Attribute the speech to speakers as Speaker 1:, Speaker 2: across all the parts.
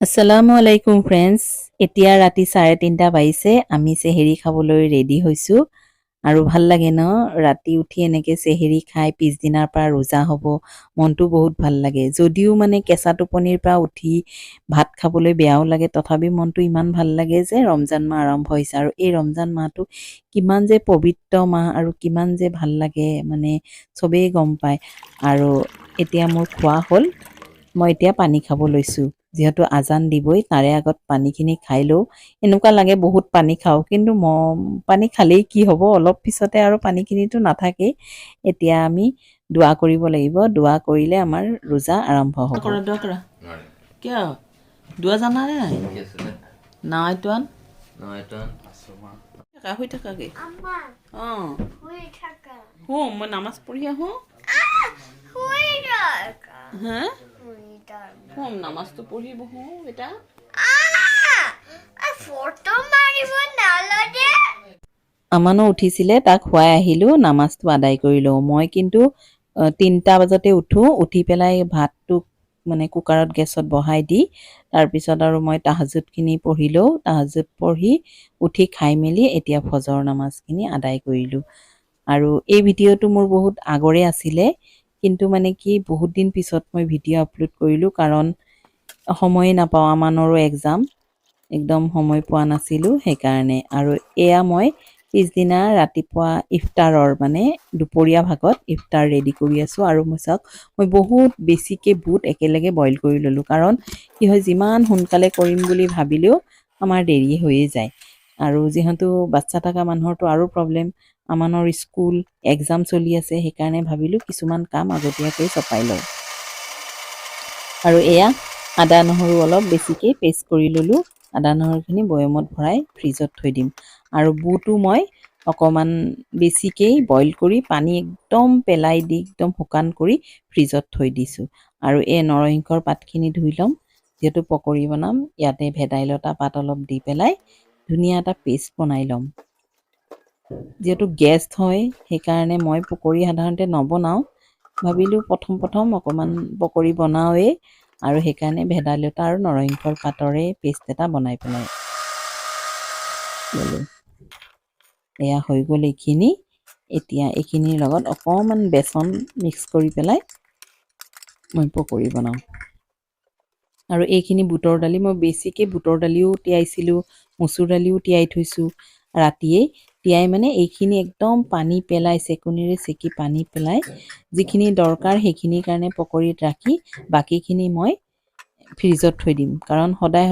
Speaker 1: আসসালামু আলাইকুম ফ্ৰেণ্ডছ। এতিয়া ৰাতি 3:30 বাজিছে। আমি চেহেৰি খাবলৈ ৰেডি হৈছোঁ আৰু ভাল লাগে ন ৰাতি উঠি এনেকৈ চেহেৰি খাই পিছদিনাৰ পৰা ৰোজা হ'ব। মনটো বহুত ভাল লাগে। যদিও মানে কেঁচা টোপনিৰ পৰা উঠি ভাত খাবলৈ বেয়াও লাগে, তথাপি মনটো ইমান ভাল লাগে যে ৰমজান মাহ আৰম্ভ হৈছে আৰু এই ৰমজান মাহটো কিমান যে পবিত্ৰ মাহ আৰু কিমান যে ভাল লাগে মানে চবেই গম পায়। আৰু এতিয়া মোৰ খোৱা হ'ল। মই এতিয়া পানী খাব লৈছোঁ। যিহেতু আজান দিবই, তাৰে আগত পানীখিনি খাই লওঁ। এনেকুৱা লাগে বহুত পানী খাওঁ, কিন্তু পানী খালেই কি হ'ব, অলপ পিছতে আৰু পানীখিনিতো নাথাকেই। এতিয়া আমি দোৱা কৰিব লাগিব। দোৱা কৰিলে আমাৰ ৰোজা আৰম্ভ হ'ব। দোৱা কৰা কিয় দোৱা জানানে নাই? নাই তোৱান শুই থাকাকে অঁ মই নামাজ পঢ়ি আহোঁ। হা নামাজটো পঢ়ি বহো বেটা। আমানো উঠিছিলে, তাক শুৱাই আহিলোঁ, নামাজটো আদায় কৰি লওঁ। মই কিন্তু 3টা বজাতে উঠোঁ। উঠি পেলাই ভাতটো মানে কুকাৰত গেছত বহাই দি তাৰপিছত আৰু মই তাহাজুদখিনি পঢ়ি লওঁ। তাহাজুদ পঢ়ি উঠি খাই মেলি এতিয়া ফজৰ নামাজখিনি আদায় কৰিলোঁ। আৰু এই ভিডিঅ'টো মোৰ বহুত আগৰে আছিলে, কিন্তু মানে কি বহুত দিন পিছত মই ভিডিঅ' আপলোড কৰিলোঁ, কাৰণ সময়ে নাপাওঁ। আমানৰো এক্সাম, একদম সময় পোৱা নাছিলোঁ সেইকাৰণে। আৰু এয়া মই পিছদিনা ৰাতিপুৱা ইফতাৰৰ মানে দুপৰীয়া ভাগত ইফতাৰ ৰেডি কৰি আছোঁ। আৰু মই বহুত বেছিকৈ বুট একেলগে বইল কৰি ল'লোঁ, কাৰণ কি হয় যিমান সোনকালে কৰিম বুলি ভাবিলেও আমাৰ দেৰি হৈয়ে যায়। আৰু যিহেতু বাচ্ছা থকা মানুহৰতো আৰু প্ৰব্লেম, আমানৰ স্কুল এক্সাম চলি আছে, সেইকাৰণে ভাবিলোঁ কিছুমান কাম আগতীয়াকৈ চপাই লওঁ। আৰু এয়া আদা নহৰু অলপ বেছিকৈ পেষ্ট কৰি ল'লোঁ। আদা নহৰুখিনি বৈয়ামত ভৰাই ফ্ৰিজত থৈ দিম। আৰু বুটো মই অকণমান বেছিকৈ বইল কৰি পানী একদম পেলাই দি একদম শুকান কৰি ফ্ৰিজত থৈ দিছোঁ। আৰু এই নৰসিংহৰ পাতখিনি ধুই ল'ম, যিহেতু পকৰি বনাম। ইয়াতে ভেদাইলতা পাত অলপ দি পেলাই ধুনীয়া এটা পেষ্ট বনাই ল'ম। যিহেতু গেছ হয় সেইকাৰণে মই পকৰি সাধাৰণতে নবনাওঁ। ভাবিলোঁ প্ৰথম অকণমান পকৰি বনাওঁৱেই, আৰু সেইকাৰণে ভেদাইলতা আৰু নৰসিংহৰ পাতৰে পেষ্ট এটা বনাই পেলাই ল'লোঁ। এয়া হৈ গ'ল এইখিনি। এতিয়া এইখিনিৰ লগত অকণমান বেচন মিক্স কৰি পেলাই মই পকৰি বনাওঁ। আৰু এইখিনি বুটৰ দালি, মই বেছিকৈ বুটৰ দালিও তিয়াইছিলোঁ, মচুৰ দালিও তিয়াই থৈছোঁ ৰাতিয়েই। তিয়াই মানে এইখিনি একদম পানী পেলাই চেকনিৰে চেকি পানী পেলাই যিখিনি দৰকাৰ সেইখিনিৰ কাৰণে পকৰিত ৰাখি বাকীখিনি মই ফ্ৰিজত থৈ দিম, কাৰণ সদায়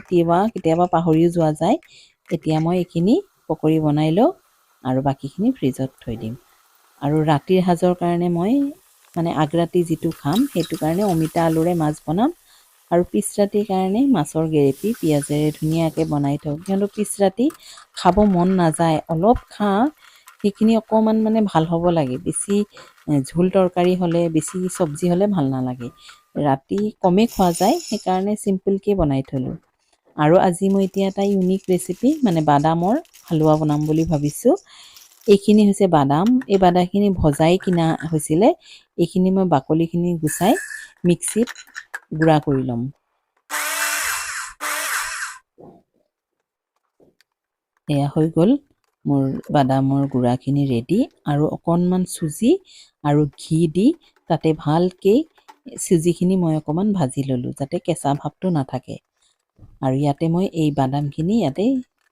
Speaker 1: তিওৱা কেতিয়াবা পাহৰিও যোৱা যায়। এতিয়া মই এইখিনি পকৰি বনাই লওঁ আৰু বাকীখিনি ফ্ৰিজত থৈ দিম। আৰু ৰাতিৰ সাজৰ কাৰণে মই মানে আগৰাতি যিটো খাম সেইটো কাৰণে অমিতা আলুৰে মাছ বনাম। আৰু পিছ ৰাতিৰ কাৰণে মাছৰ গেৰেপি পিঁয়াজেৰে ধুনীয়াকৈ বনাই থওঁ, কিয়নো পিছ ৰাতি খাব মন নাযায়। অলপ খাওঁ, সেইখিনি অকণমান মানে ভাল হ'ব লাগে। বেছি ঝোল তৰকাৰী হ'লে, বেছি চব্জি হ'লে ভাল নালাগে। ৰাতি কমেই খোৱা যায়, সেইকাৰণে চিম্পুলকৈ বনাই থলোঁ। আৰু আজি মই এতিয়া এটা ইউনিক ৰেচিপি মানে বাদামৰ হালোৱা বনাম বুলি ভাবিছোঁ। এইখিনি হৈছে বাদাম। এই বাদামখিনি ভজাই কিনা হৈছিলে। এইখিনি মই বাকলিখিনি গুচাই মিক্সিত গুড়া কৰি ল'ম। এয়া হৈ গ'ল মোৰ বাদামৰ গুড়াখিনি ৰেডি। আৰু অকণমান চুজি আৰু ঘি দি তাতে ভালকৈ চুজিখিনি মই অকণমান ভাজি ল'লোঁ, যাতে কেঁচা ভাৱটো নাথাকে। আৰু ইয়াতে মই এই বাদামখিনি ইয়াতে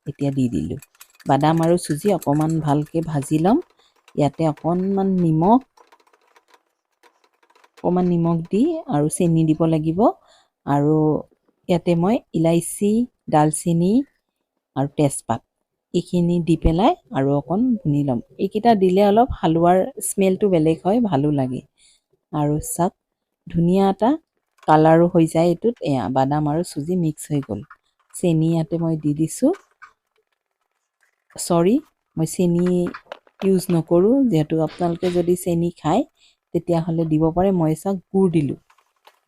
Speaker 1: এতিয়া দি দিলোঁ। বাদাম আৰু চুজি অকণমান ভালকৈ ভাজি ল'ম। ইয়াতে অকণমান নিমখ দি আৰু চেনি দিব লাগিব। আৰু ইয়াতে মই ইলাইচি, ডালচেনি আৰু তেজপাত এইখিনি দি পেলাই আৰু অকণ ভুনি ল'ম। এইকেইটা দিলে অলপ হালোৱাৰ স্মেলটো বেলেগ হয়, ভালো লাগে। আৰু চাওক ধুনীয়া এটা কালাৰো হৈ যায় এইটোত। এয়া বাদাম আৰু চুজি মিক্স হৈ গ'ল। চেনি ইয়াতে মই দি দিছোঁ। মই চেনি ইউজ নকৰোঁ, যিহেতু আপোনালোকে যদি চেনি খায় তেতিয়াহ'লে দিব পাৰে। মই চাওক গুড় দিলোঁ,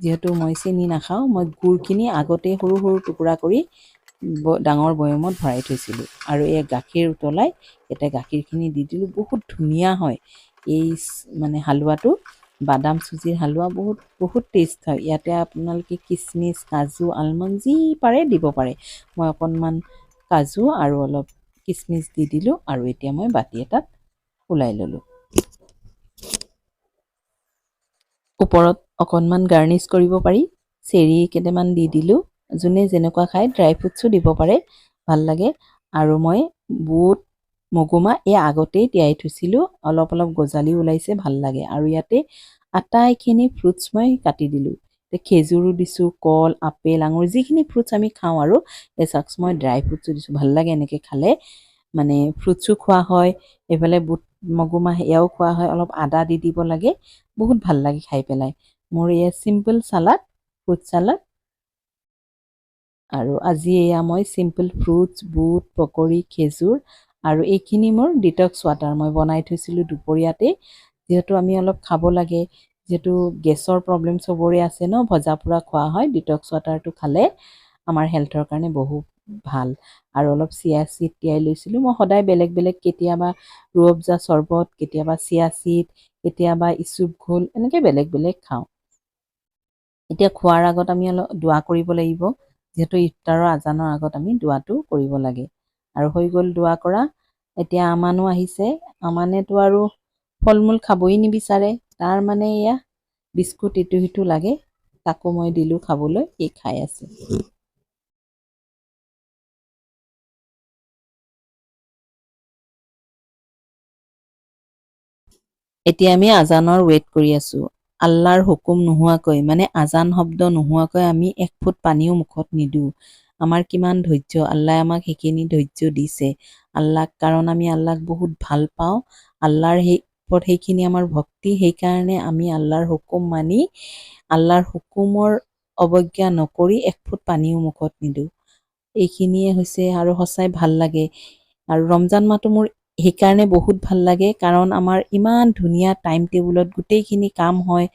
Speaker 1: যিহেতু মই চেনি নাখাওঁ। মই গুড়খিনি আগতেই সৰু সৰু টুকুৰা কৰি ডাঙৰ বৈয়ামত ভৰাই থৈছিলোঁ। আৰু এই গাখীৰ উতলাই ইয়াতে গাখীৰখিনি দি দিলোঁ। বহুত ধুনীয়া হয় এই মানে হালোৱাটো। বাদাম চুজিৰ হালোৱা বহুত টেষ্ট হয় ইয়াতে আপোনালোকে কিচমিচ কাজু আলমণ্ড যি পাৰে দিব পাৰে মই অকণমান কাজু আৰু অলপ কিচমিচ দি দিলোঁ আৰু এতিয়া মই বাতি এটাত ওলাই ল'লোঁ ওপৰত অকণমান গাৰ্নিছ কৰিব পাৰি চেৰি কেইটামান দি দিলোঁ যোনে যেনেকুৱা খায় ড্ৰাই ফ্ৰুটছো দিব পাৰে ভাল লাগে আৰু মই বুট মগুমাহ এই আগতেই তিয়াই থৈছিলোঁ অলপ গজালি ওলাইছে ভাল লাগে আৰু ইয়াতে আটাইখিনি ফ্ৰুটছ মই কাটি দিলোঁ খেজুৰো দিছোঁ কল আপেল আঙুৰ যিখিনি ফ্ৰুটছ আমি খাওঁ আৰু এই চাকছ মই ড্ৰাই ফ্ৰুটছো দিছোঁ ভাল লাগে এনেকৈ খালে মানে ফ্ৰুটছো খোৱা হয় এইফালে বুট মগুমাহ এয়াও খোৱা হয় অলপ আদা দি দিব লাগে বহুত ভাল লাগে খাই পেলাই মোৰ এয়া চিম্পল চালাড ফ্ৰুট চালাড আৰু আজি এয়া মই চিম্পল ফ্ৰুটছ বুট পকৰি খেজুৰ আৰু এইখিনি মোৰ ডিটক্স ৱাটাৰ মই বনাই থৈছিলোঁ দুপৰীয়াতে যিহেতু আমি অলপ খাব লাগে যিহেতু গেছৰ প্ৰব্লেম চবৰে আছে ন ভজা পোৰা খোৱা হয় ডিটক্স ৱাটাৰটো খালে আমাৰ হেল্থৰ কাৰণে বহুত ভাল আৰু অলপ চিয়া চিড তিয়াই লৈছিলোঁ মই সদায় বেলেগ কেতিয়াবা ৰুঅবজা চৰ্বত কেতিয়াবা চিয়া চিড কেতিয়াবা ইচুপ ঘোল এনেকৈ বেলেগ খাওঁ এতিয়া খোৱাৰ আগত আমি অলপ দোৱা কৰিব লাগিব যিহেতু ইফতাৰৰ আজানৰ আগত আমি দোৱাটো কৰিব লাগে আৰু হৈ গ'ল দোৱা কৰা এতিয়া আমানো আহিছে আমানেতো আৰু ফল মূল খাবই নিবিচাৰে তাৰ মানে এয়া বিস্কুট ইটো সিটো লাগে তাকো মই দিলোঁ খাবলৈ সি খাই আছে এতিয়া আমি আজানৰ ৱেইট কৰি আছোঁ আল্লাহৰ হুকুম নোহোৱাকৈ মানে আজান শব্দ নোহোৱাকৈ আমি এক ফুট পানীও মুখত নিদিওঁ আমাৰ কিমান ধৈৰ্য আল্লাহে আমাক সেইখিনি ধৈৰ্য দিছে আল্লাহক কাৰণ আমি আল্লাহক বহুত ভাল পাওঁ আল্লাহৰ সেইখিনি আমাৰ ভক্তি সেইকাৰণে আমি আল্লাহৰ হুকুম মানি আল্লাহৰ হুকুমৰ অৱজ্ঞা নকৰি এক ফুট পানীও মুখত নিদিওঁ এইখিনিয়ে হৈছে আৰু সঁচাই ভাল লাগে আৰু ৰমজান মাহটো মোৰ সেইকাৰণে বহুত ভাল লাগে কাৰণ আমাৰ ইমান ধুনীয়া টাইম টেবুলত গোটেইখিনি কাম হয়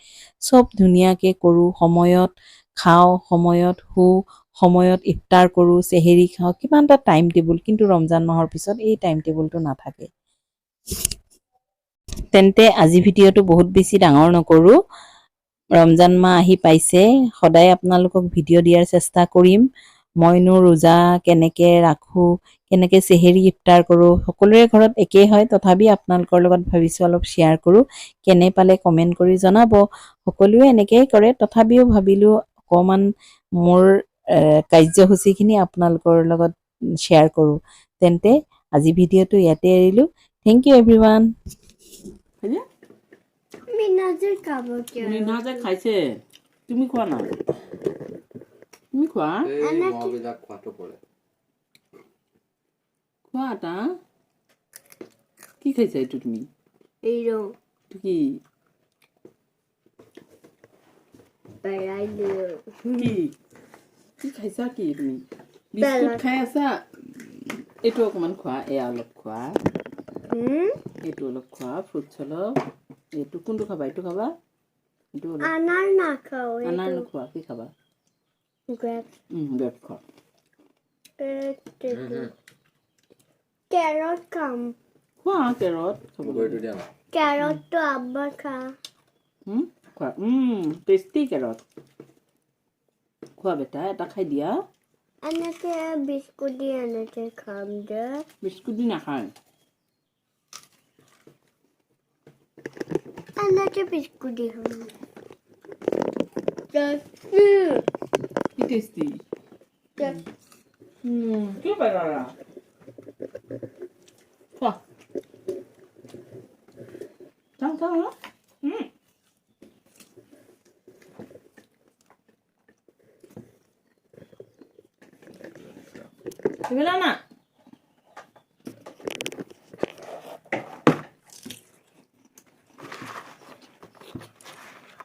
Speaker 1: চব ধুনীয়াকৈ কৰোঁ সময়ত খাওঁ সময়ত শুওঁ সময়ত ইফতাৰ কৰোঁ চেহেৰি খাওঁ কিমান এটা টাইম টেবুল কিন্তু ৰমজান মাহৰ পিছত এই টাইম টেবুলটো নাথাকে তেন্তে আজি ভিডিঅ'টো বহুত বেছি ডাঙৰ নকৰোঁ ৰমজান মাহ আহি পাইছে সদায় আপোনালোকক ভিডিঅ' দিয়াৰ চেষ্টা কৰিম মইনো ৰোজা কেনেকৈ ৰাখোঁ কেনেকৈ চেহেৰি ইফতাৰ কৰোঁ সকলোৰে ঘৰত একেই হয় তথাপি আপোনালোকৰ লগত ভাবিছোঁ অলপ শ্বেয়াৰ কৰোঁ কেনে পালে কমেণ্ট কৰি জনাব সকলোৱে এনেকেই কৰে তথাপিও ভাবিলোঁ অকণমান মোৰ কাৰ্যসূচীখিনি আপোনালোকৰ লগত শ্বেয়াৰ কৰোঁ তেন্তে আজি ভিডিঅ'টো ইয়াতে এৰিলোঁ থেংক ইউ এভৰিৱান মিনাজে খাইছে তুমি খোৱা না তুমি খোৱা খোৱা এটা কি খাইছা এইটো তুমি এইটো কি কি খাইছা কি তুমি বিস্কুট খাই আছা এইটো অকণমান খোৱা এয়া অলপ খোৱা এইটো অলপ খোৱা ফ্ৰুটছ অলপ এইটো কোনটো খাবা এইটো খাবা এইটো আনাৰ নাখাওঁ আনাৰ নোখোৱা কি খাবা গ্ৰেপ খোৱা কেৰট খাম খোৱা কেৰট কেৰটটো আব্বা খা খোৱা টেষ্টি কেৰট খোৱা বেটা এটা খাই দিয়া এনেকে বিস্কুট দি এনেকে খাম যে বিস্কুট দি নাখায় এনেকে বিস্কুট দি খাম কি টেষ্টি কি পাৰা খোৱা চাওঁ Gimana?